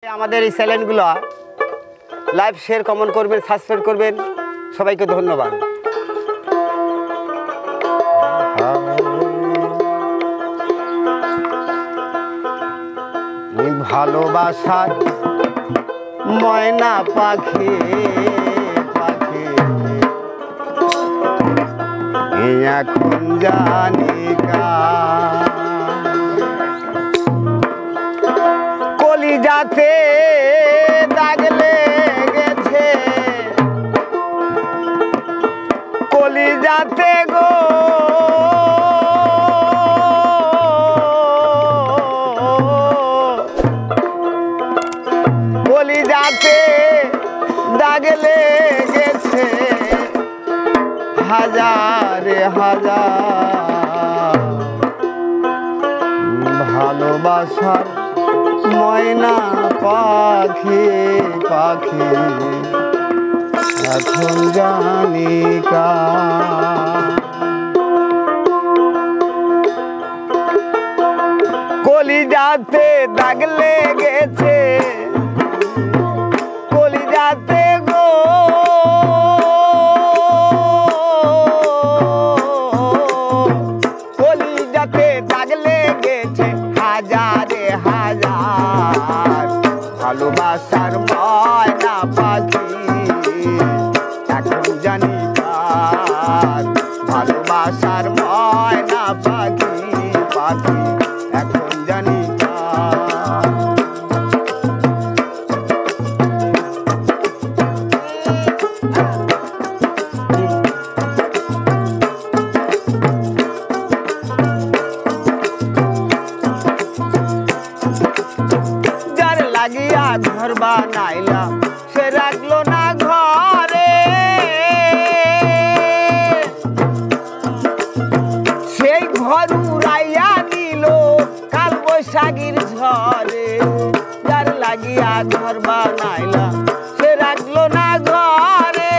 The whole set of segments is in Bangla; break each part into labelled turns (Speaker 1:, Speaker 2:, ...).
Speaker 1: আমাদের এই চ্যানেলগুলো লাইভ শেয়ার কমেন্ট করবেন, সাবস্ক্রাইব করবেন। সবাইকে ধন্যবাদ। ভালোবাসার ময়না পাখি পাখি এখন জানি কলিজাতে দাগ লেগেছে, কলিজাতে গো কলিজাতে দাগ লেগেছে হাজারে হাজার ভালোবাসার ময়না পাখি পাখি এখন জানি কলিজাতে দাগ লেগেছে, কলিজাতে গো কলিজাতে দাগ লেগেছে হাজারে হাজার ভালোবাসার ময়না পাখি এখন জানি কার, ভালোবাসার ময়না পাখি পাখি এখন জানি যার লাগিয়া ঘর বানাইলাম সে রাখলো না ঘরে, সেই ঘর উড়াইয়া নিল কাল বৈশাখীর ঝড়ে। যার লাগিয়া ঘর বানাইলাম সে রাখলো না ঘরে,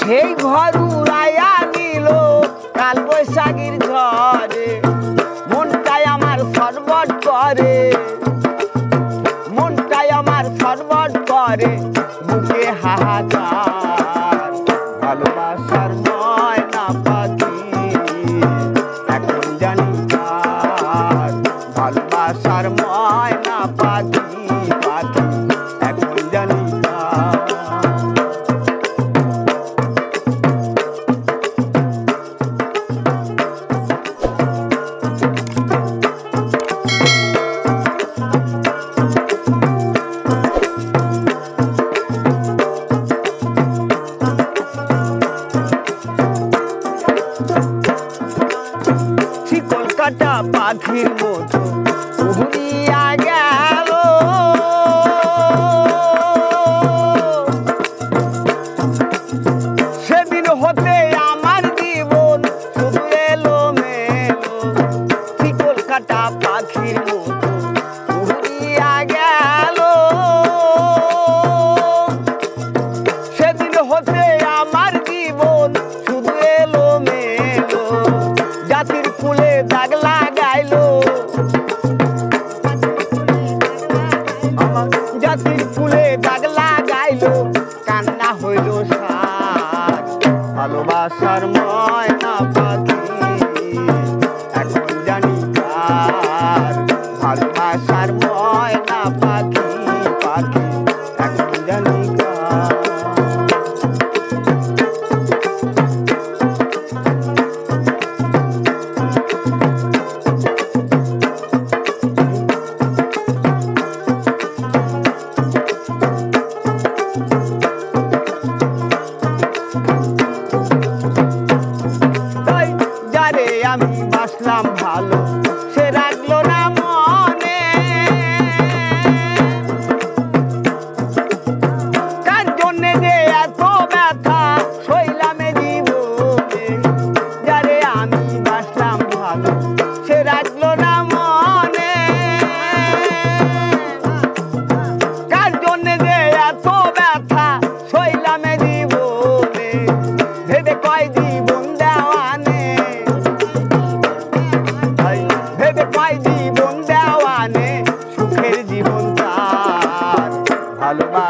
Speaker 1: সেই ঘর উড়াইয়া নিল কাল বৈশাখীর ঝড়ে। মনটাই আমার সরবট করে, মনটাই আমার সরবট করে বুকে হাহাকার ভালোবাসার ময়না পাখি এখন জানি কার, ভালোবাসার ময়না পাখি পাখি এখন জানি কার। কলকাতা পাখির মতো উড়িয়া গেল, সেদিন হতে আমার জীবন শুধু এলো মেলো। কলকাতা পাখির মতো উড়িয়া গেল, সেদিন হতে আমার জীবন শুধু এলো মেলো। জাতির ফুলে দাগ লাগাইলো, জাতির ফুলে দাগ লাগাইলো কান্না হইল সার ভালোবাসার ময়না পাখি এখন জানি কার, ভালোবাসার ময়না পাখি পাখি এখন জানি কার। যারে আমি বাসলাম ভালো সে রাখলো না মনে,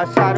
Speaker 1: আশার